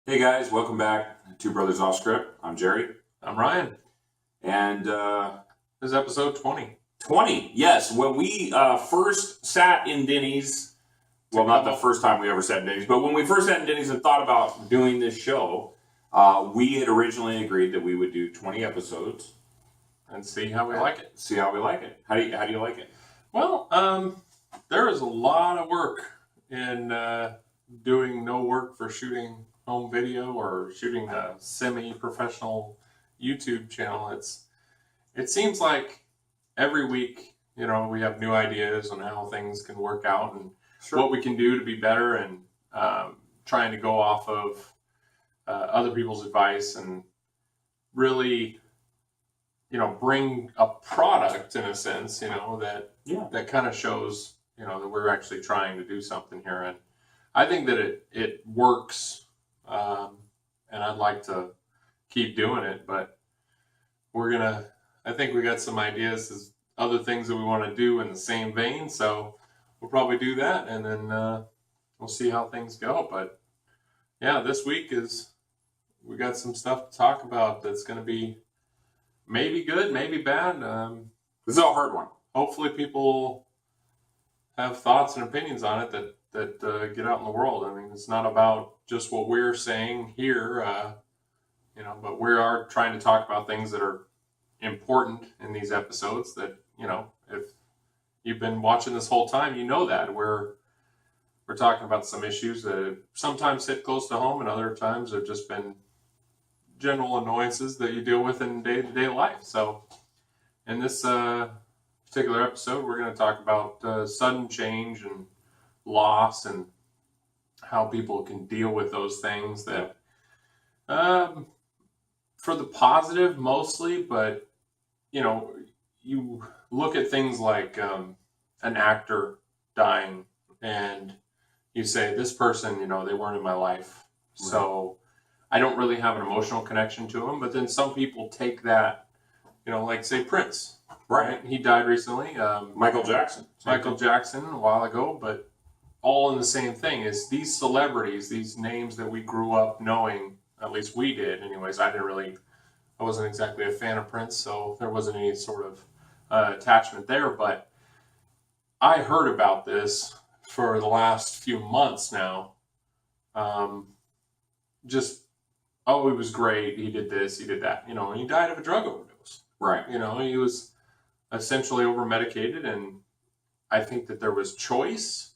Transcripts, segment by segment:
Hey guys, welcome back to Two Brothers Off Script. I'm Jerry. I'm Ryan. And This is episode 20. 20, yes. When we first sat in Denny's, well, not the first time we ever sat in Denny's, but when we first sat in Denny's and thought about doing this show, we had originally agreed that we would do 20 episodes. And see how we like it. See how we like it. How do you like it? Well, there is a lot of work in doing no work for shooting home video or shooting a semi-professional YouTube channel. It seems like every week, we have new ideas on how things can work out and what we can do to be better, and trying to go off of other people's advice and really, bring a product in a sense, that kind of shows, that we're actually trying to do something here. And I think that it works, and I'd like to keep doing it, but I think we got some ideas as other things that we want to do in the same vein. So we'll probably do that, and then we'll see how things go. But yeah, this week we got some stuff to talk about that's going to be maybe good, maybe bad. This is a hard one. Hopefully people have thoughts and opinions on it that get out in the world. I mean, it's not about just what we're saying here, but we are trying to talk about things that are important in these episodes that, if you've been watching this whole time, that we're talking about some issues that sometimes hit close to home, and other times have just been general annoyances that you deal with in day-to-day life. So in this particular episode, we're going to talk about sudden change and loss and how people can deal with those things that, for the positive mostly, but you look at things like an actor dying, and you say, this person, they weren't in my life, so I don't really have an emotional connection to them. But then some people take that, like say Prince, right? He died recently. Michael Jackson. A while ago, but all in the same thing is these celebrities, these names that we grew up knowing, at least we did anyways. I wasn't exactly a fan of Prince, so there wasn't any sort of attachment there. But I heard about this for the last few months now. Oh, he was great. He did this, he did that. And he died of a drug overdose. Right. He was essentially over-medicated, and I think that there was choice,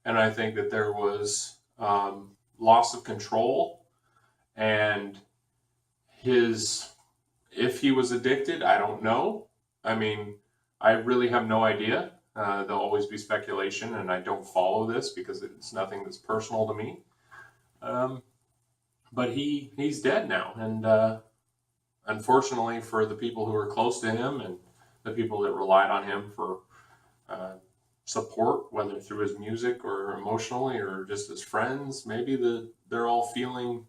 and I think that there was loss of control, and if he was addicted, I don't know. I mean, I really have no idea. There'll always be speculation, and I don't follow this because it's nothing that's personal to me. But he's dead now, and unfortunately for the people who are close to him and the people that relied on him for support, whether through his music or emotionally or just as friends, maybe they're all feeling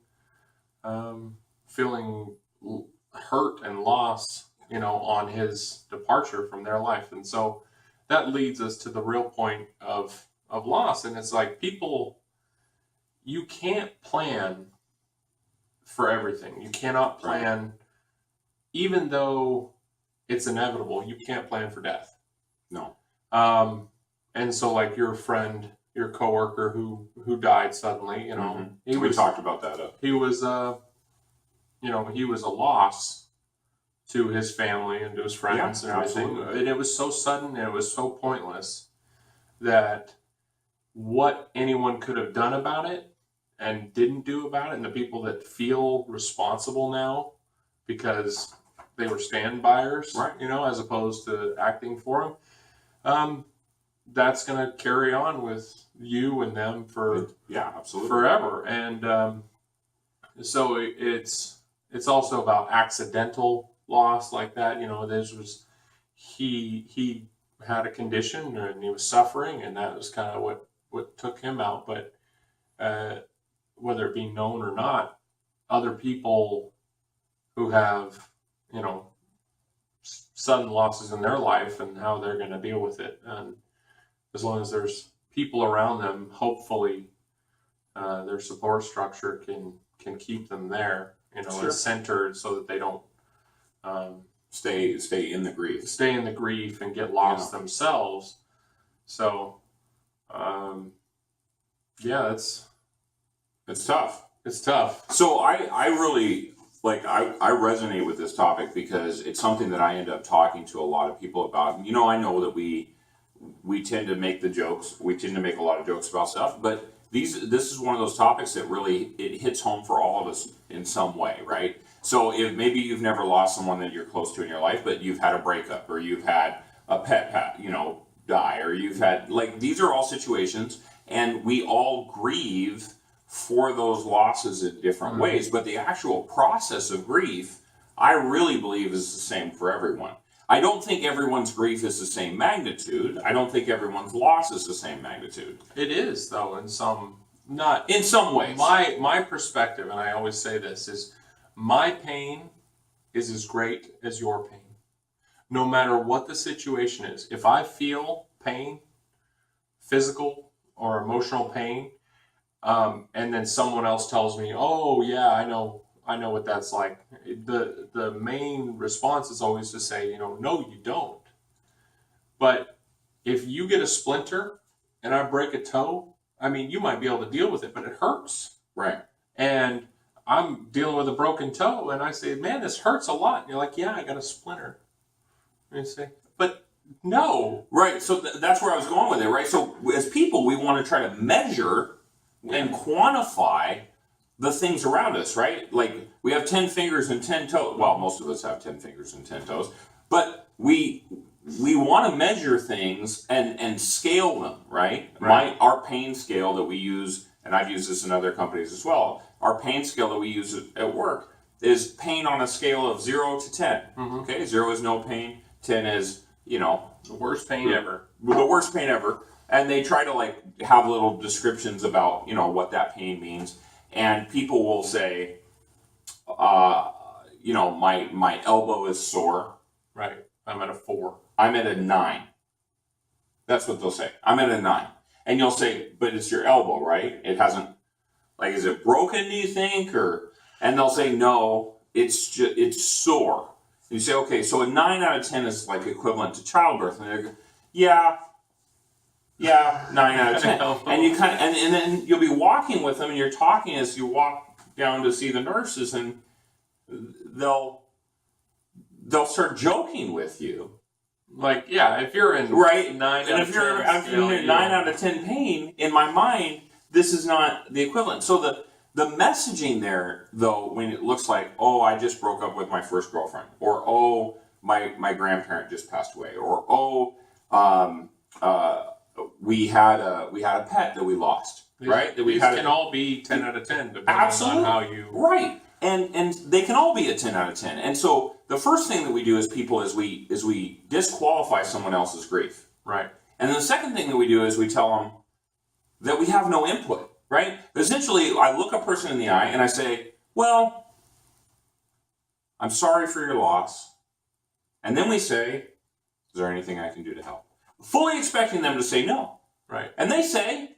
hurt and loss, on his departure from their life. And so that leads us to the real point of loss. And it's like, people, you can't plan for everything. You cannot plan, even though it's inevitable, you can't plan for death. No. And so like your friend, your coworker who died suddenly, we talked about that. He was, he was a loss to his family and to his friends and everything. Absolutely. And it was so sudden and it was so pointless that what anyone could have done about it and didn't do about it, and the people that feel responsible now because they were standbyers, as opposed to acting for them, that's going to carry on with you and them for absolutely forever. And so it's also about accidental loss like that. He had a condition and he was suffering, and that was kind of what took him out. But whether it be known or not, other people who have, sudden losses in their life and how they're going to deal with it. And as long as there's people around them, hopefully their support structure can can keep them there, you know, Sure. and centered so that they don't Stay in the grief. stay in the grief and get lost themselves. So, yeah, It's tough. it's tough. So I really like I resonate with this topic because it's something that I end up talking to a lot of people about. You know, I know that we tend to make the jokes. We tend to make a lot of jokes about stuff, but this is one of those topics that really it hits home for all of us in some way, right? So if maybe you've never lost someone that you're close to in your life, but you've had a breakup, or you've had a pet, die, or you've had, like, these are all situations, and we all grieve for those losses in different ways, but the actual process of grief, I really believe, is the same for everyone. I don't think everyone's grief is the same magnitude. I don't think everyone's loss is the same magnitude. It is, though, in some ways. My perspective, and I always say this, is my pain is as great as your pain. No matter what the situation is. If I feel pain, physical or emotional pain, and then someone else tells me, "Oh yeah, I know what that's like," the main response is always to say, "No, you don't." But if you get a splinter and I break a toe, I mean, you might be able to deal with it, but it hurts. Right. And I'm dealing with a broken toe, and I say, "Man, this hurts a lot." And you're like, "Yeah, I got a splinter." And you say, "But no." Right. So that's where I was going with it, right? So as people, we want to try to measure and quantify the things around us, right? Like, we have 10 fingers and 10 toes. Well, most of us have 10 fingers and 10 toes. But we want to measure things and scale them, right? Our pain scale that we use, and I've used this in other companies as well, our pain scale that we use at work is pain on a scale of 0 to 10. Okay? 0 is no pain. 10 is, the worst pain ever. The worst pain ever. And they try to, like, have little descriptions about, what that pain means. And people will say, my elbow is sore. Right. I'm at a 4. I'm at a 9. That's what they'll say. I'm at a 9. And you'll say, but it's your elbow, right? It hasn't, like, is it broken, do you think? And they'll say, no, it's sore. And you say, okay, so a 9 out of 10 is, like, equivalent to childbirth. And they go, yeah, 9 out of 10. And you kind of, and then you'll be walking with them, and you're talking as you walk down to see the nurses, and they'll start joking with you. Like, yeah, if you're in 9 and out of 10, if you're in 9 out of 10 pain, in my mind, this is not the equivalent. So the messaging there, though, when it looks like, oh, I just broke up with my first girlfriend, or oh, my grandparent just passed away, or oh, we had a pet that we lost, right? These can all be 10 out of 10, depending on how you... Right. And they can all be a 10 out of 10. And so the first thing that we do as people is we disqualify someone else's grief. Right. And then the second thing that we do is we tell them that we have no input, right? Essentially, I look a person in the eye and I say, well, I'm sorry for your loss. And then we say, is there anything I can do to help? Fully expecting them to say no. Right. And they say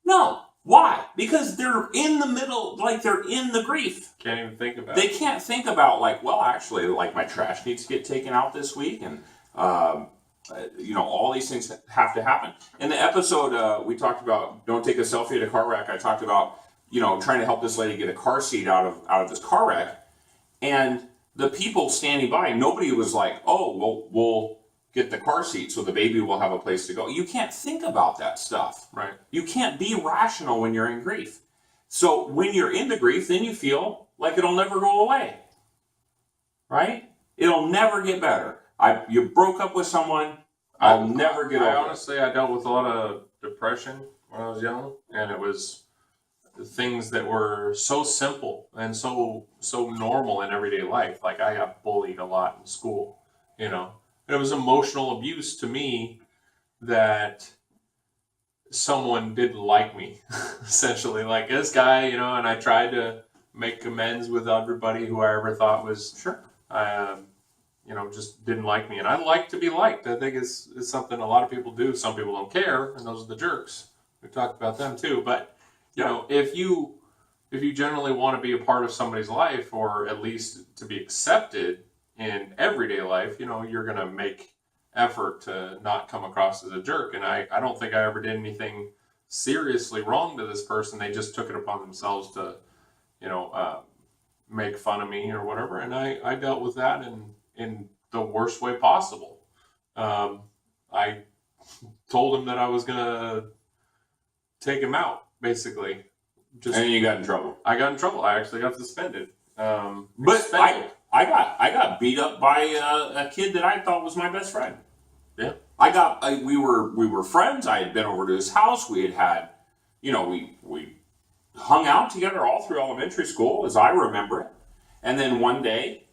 no. Why? Because they're in the middle, like, they're in the grief. Can't even think about it. They can't think about, like, well, actually, like, my trash needs to get taken out this week, and all these things have to happen. In the episode, we talked about don't take a selfie at a car wreck. I talked about, trying to help this lady get a car seat out of this car wreck, and the people standing by, nobody was like, oh, well, we'll get the car seat so the baby will have a place to go. You can't think about that stuff. Right. You can't be rational when you're in grief. So when you're in the grief, then you feel like it'll never go away. Right? It'll never get better. You broke up with someone, I'll never get over it. Honestly, I dealt with a lot of depression when I was young, and it was things that were so simple and so normal in everyday life. Like, I got bullied a lot in school, It was emotional abuse to me that someone didn't like me, essentially. Like, this guy, and I tried to make amends with everybody who I ever thought was, just didn't like me. And I like to be liked. I think it's something a lot of people do. Some people don't care, and those are the jerks. We talked about them too. But, if you if you generally want to be a part of somebody's life, or at least to be accepted in everyday life, you're going to make effort to not come across as a jerk. And I don't think I ever did anything seriously wrong to this person. They just took it upon themselves to, make fun of me or whatever. And I dealt with that in the worst way possible. I told him that I was going to take him out, basically. And then you got in trouble. I got in trouble. I actually got suspended. But I got beat up by a kid that I thought was my best friend. Yeah. We were friends. I had been over to his house. We had, we hung out together all through elementary school, as I remember it. And then one day,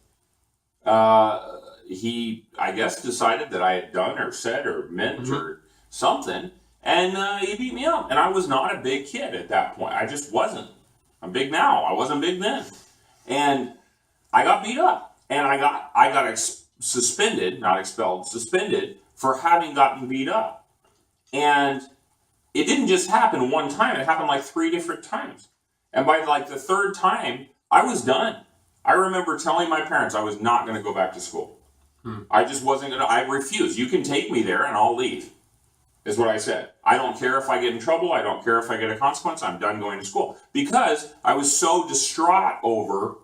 he, I guess, decided that I had done or said or meant or something, and he beat me up. And I was not a big kid at that point. I just wasn't. I'm big now. I wasn't big then. And I got beat up, and I got suspended, not expelled, suspended for having gotten beat up. And it didn't just happen one time. It happened like 3 different times. And by like the 3rd time, I was done. I remember telling my parents I was not going to go back to school. I just wasn't going to. I refused. You can take me there and I'll leave, is what I said. I don't care if I get in trouble. I don't care if I get a consequence. I'm done going to school. Because I was so distraught over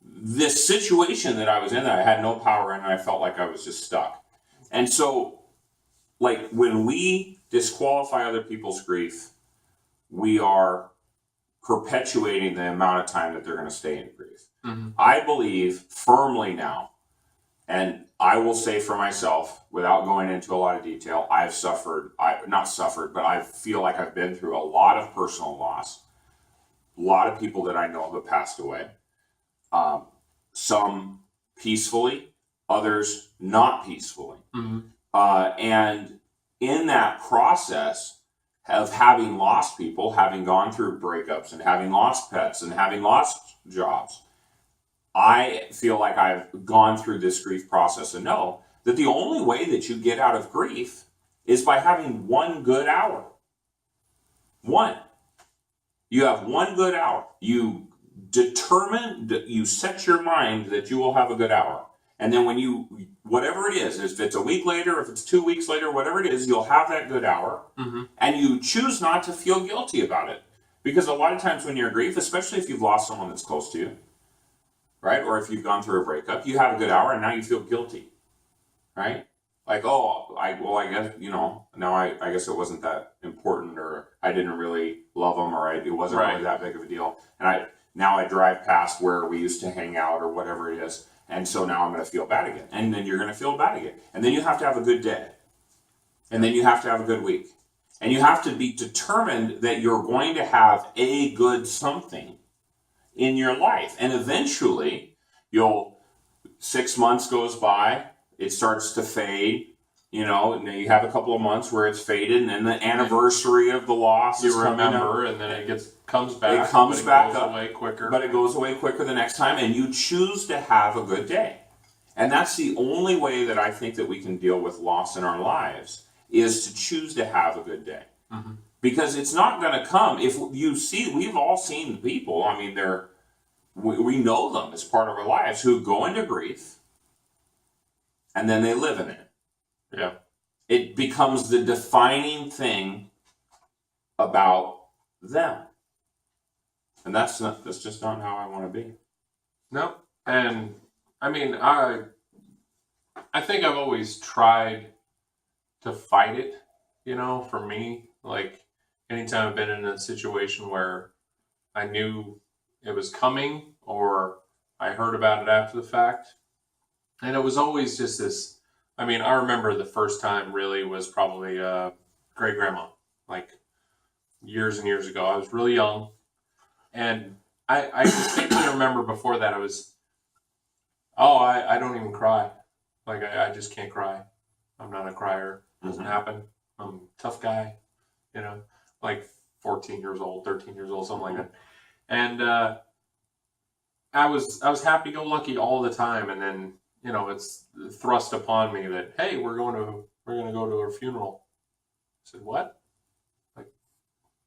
this situation that I was in that I had no power in, and I felt like I was just stuck. And so, like, when we disqualify other people's grief, we are perpetuating the amount of time that they're going to stay in grief. I believe firmly now, and I will say for myself, without going into a lot of detail, I've suffered, not suffered, but I feel like I've been through a lot of personal loss. A lot of people that I know have passed away. Some peacefully, others not peacefully. And in that process of having lost people, having gone through breakups and having lost pets and having lost jobs, I feel like I've gone through this grief process and know that the only way that you get out of grief is by having one good hour. One. You have one good hour. You determine, you set your mind that you will have a good hour. And then when you, whatever it is, if it's a week later, if it's 2 weeks later, whatever it is, you'll have that good hour. And you choose not to feel guilty about it. Because a lot of times when you're in grief, especially if you've lost someone that's close to you, right? Or if you've gone through a breakup, you have a good hour and now you feel guilty, right? Like, oh, I guess, now I guess it wasn't that important, or I didn't really love them, or it wasn't really that big of a deal. And now I drive past where we used to hang out or whatever it is. And so now I'm going to feel bad again. And then you're going to feel bad again. And then you have to have a good day. And then you have to have a good week. And you have to be determined that you're going to have a good something in your life. And eventually, 6 months goes by, it starts to fade, and then you have a couple of months where it's faded, and then the anniversary of the loss is coming up. And then it comes back. It comes back goes up, away quicker. but it goes away quicker the next time, and you choose to have a good day. And that's the only way that I think that we can deal with loss in our lives, is to choose to have a good day. Because it's not going to come. If you see, we've all seen people, I mean, we know them as part of our lives, who go into grief and then they live in it. Yeah. It becomes the defining thing about them. And that's just not how I want to be. No. And I mean, I think I've always tried to fight it, for me. Like, anytime I've been in a situation where I knew it was coming, or I heard about it after the fact. And it was always just this, I mean, I remember the first time really was probably great grandma, like years and years ago. I was really young. And I distinctly remember before that I don't even cry. Like, I just can't cry. I'm not a crier. It doesn't happen. I'm a tough guy, like 14 years old, 13 years old, something like that. And I was happy-go-lucky all the time, and then it's thrust upon me that, hey, we're going to go to her funeral. I said, what? Like,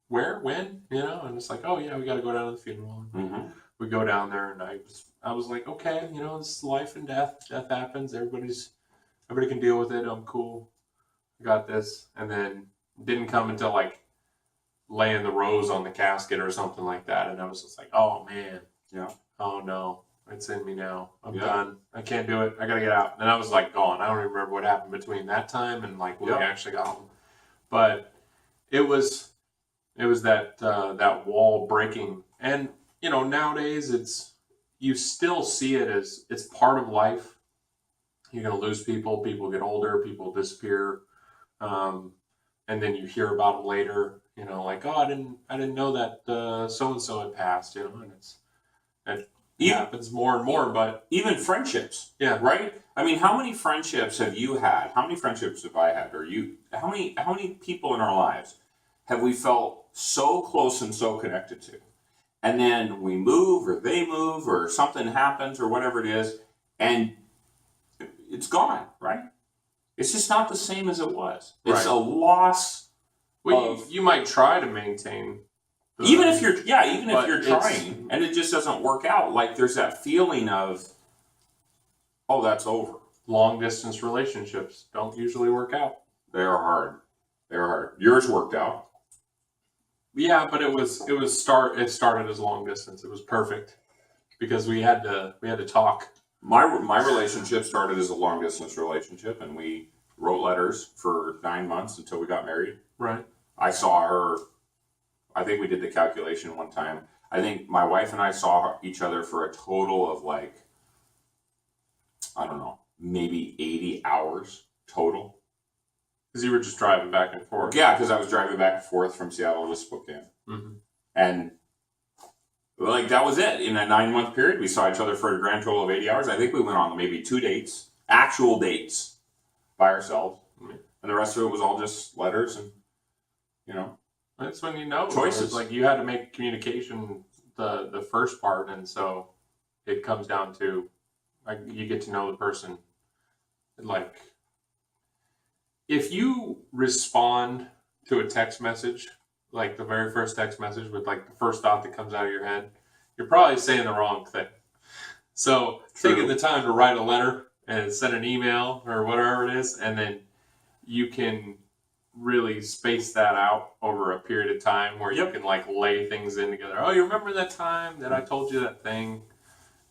where, when, and it's like, oh yeah, we got to go down to the funeral. Mm-hmm. We go down there, and I was like, okay, it's life and death. Death happens. Everybody can deal with it. I'm cool. I got this. And then didn't come until like laying the rose on the casket or something like that, and I was just like, oh man, Yeah. oh no, it's in me now. I'm Yeah. done. I can't do it. I gotta get out. And I was like gone. I don't even remember what happened between that time and like when we actually got home. But it was that wall breaking. And nowadays you still see it as it's part of life. You're gonna lose people. People get older. People disappear, and then you hear about them later. Like, oh, I didn't know that so and so had passed. And it happens more and more. But Even friendships. yeah, Right? I mean, how many friendships have you had? How many friendships have I had? Or you? How many people in our lives have we felt so close and so connected to? And then we move, or they move, or something happens, or whatever it is, and it's gone, right? It's just not the same as it was. It's Right. a loss. well, you might try to maintain. Even if you're but trying and it just doesn't work out, like there's that feeling of, oh, that's over. Long distance relationships don't usually work out. They are hard. They're hard. Yours worked out. Yeah, but it started as long distance. It was perfect because we had to talk. My relationship started as a long distance relationship, and we wrote letters for 9 months until we got married. Right. I saw her. I think we did the calculation one time. I think my wife and I saw each other for a total of like, I don't know, maybe 80 hours total. Because you were just driving back and forth. Yeah, because I was driving back and forth from Seattle to Spokane. Mm-hmm. And like that was it. In a 9-month period, we saw each other for a grand total of 80 hours. I think we went on maybe 2 dates, actual dates, by ourselves. Mm-hmm. And the rest of it was all just letters and, That's when choices. It's like you had to make communication the first part, and so it comes down to like you get to know the person. Like if you respond to a text message, like the very first text message with like the first thought that comes out of your head, you're probably saying the wrong thing. So True. taking the time to write a letter and send an email or whatever it is, and then you can really space that out over a period of time where you can like lay things in together. Oh, you remember that time that I told you that thing?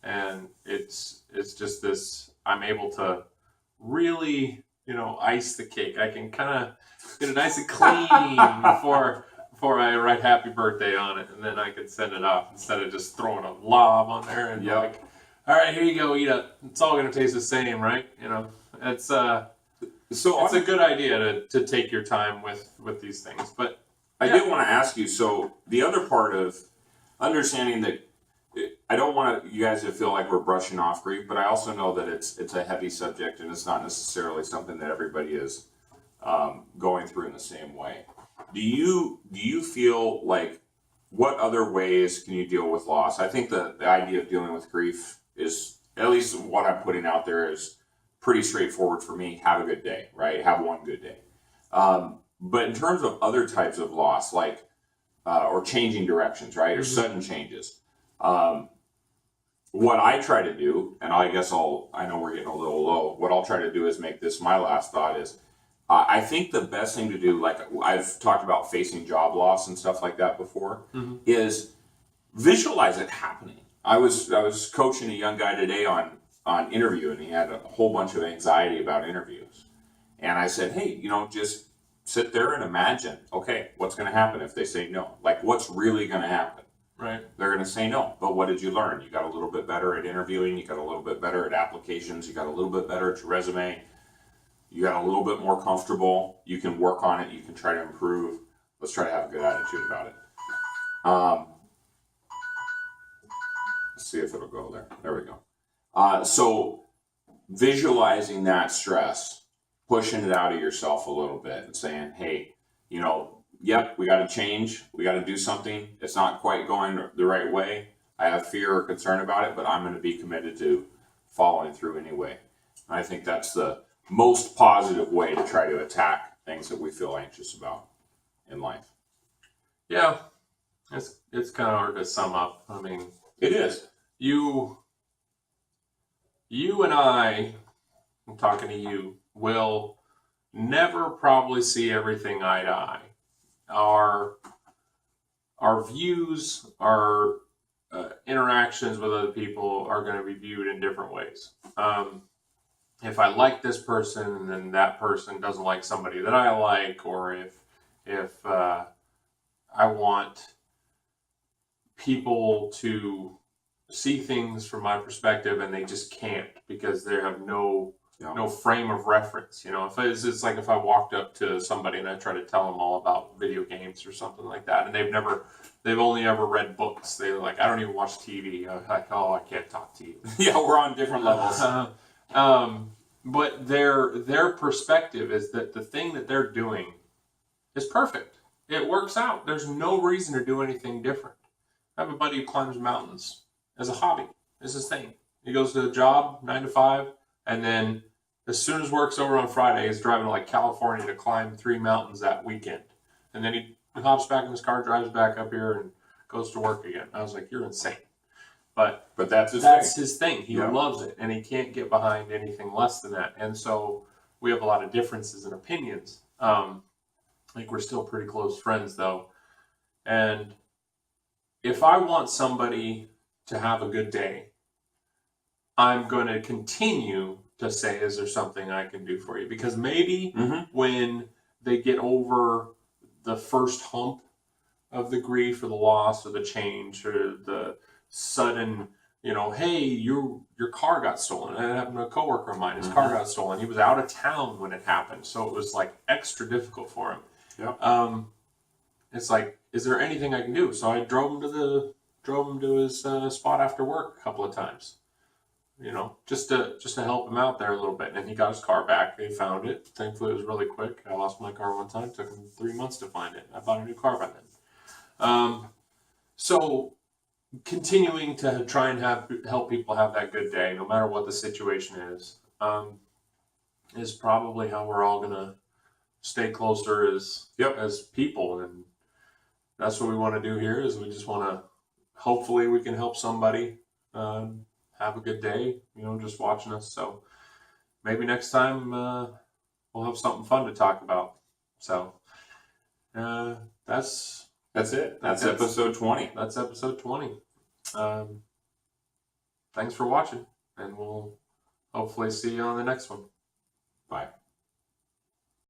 And it's just this, I'm able to really, ice the cake. I can kind of get it nice and clean before I write happy birthday on it, and then I can send it off instead of just throwing a lob on there and like, all right, here you go, eat it. It's all going to taste the same, right? It's it's a good idea to take your time with these things. But I did want to ask you, so the other part of understanding that I don't want you guys to feel like we're brushing off grief, but I also know that it's a heavy subject and it's not necessarily something that everybody is going through in the same way. Do you feel like, what other ways can you deal with loss? I think the idea of dealing with grief is, at least what I'm putting out there, is pretty straightforward for me. Have a good day, right? Have one good day. But in terms of other types of loss, like, or changing directions, right? Or sudden changes. What I try to do, and I guess I know we're getting a little low, what I'll try to do is make this my last thought is, I think the best thing to do, like I've talked about facing job loss and stuff like that before, is visualize it happening. I was coaching a young guy today on interview, and he had a whole bunch of anxiety about interviews. And I said, hey, just sit there and imagine, okay, what's going to happen if they say no? Like, what's really going to happen? right, They're going to say no. But what did you learn? You got a little bit better at interviewing. You got a little bit better at applications. You got a little bit better at your resume. You got a little bit more comfortable. You can work on it. You can try to improve. Let's try to have a good attitude about it. Let's see if it'll go there. There we go. So visualizing that stress, pushing it out of yourself a little bit and saying, hey, yep, we got to change. We got to do something. It's not quite going the right way. I have fear or concern about it, but I'm going to be committed to following through anyway. And I think that's the most positive way to try to attack things that we feel anxious about in life. Yeah, it's kind of hard to sum up. I mean, It is. you and I'm talking to you, will never probably see everything eye to eye. Our views, our interactions with other people are going to be viewed in different ways. If I like this person, and then that person doesn't like somebody that I like, or if I want people to see things from my perspective and they just can't because they have no frame of reference. You know, if it's like if I walked up to somebody and I try to tell them all about video games or something like that, and they've only ever read books. They're like, I don't even watch TV. I'm like, oh, I can't talk to you. Yeah, we're on different levels. But their perspective is that the thing that they're doing is perfect. It works out. There's no reason to do anything different. I have a buddy who climbs mountains as a hobby. It's his thing. He goes to a job, 9 to 5, and then as soon as work's over on Friday, he's driving to like California to climb 3 mountains that weekend. And then he hops back in his car, drives back up here, and goes to work again. I was like, you're insane. But that's his thing. He loves it, and he can't get behind anything less than that. And so we have a lot of differences in opinions. I think we're still pretty close friends, though. And if I want somebody to have a good day, I'm going to continue to say, is there something I can do for you? Because maybe when they get over the first hump of the grief or the loss or the change or the sudden, hey, your car got stolen. That happened to a coworker of mine. His car got stolen. He was out of town when it happened, so it was like extra difficult for him. Yep. It's like, is there anything I can do? So I drove him to his spot after work a couple of times, just to help him out there a little bit. And he got his car back. He found it. Thankfully, it was really quick. I lost my car one time. It took him 3 months to find it. I bought a new car by then. So continuing to try and help people have that good day, no matter what the situation is probably how we're all gonna stay closer as people. And that's what we want to do here. Is we just want to, hopefully we can help somebody have a good day, just watching us. So maybe next time we'll have something fun to talk about. So that's it. That's episode 20. That's episode 20. Thanks for watching, and we'll hopefully see you on the next one. Bye.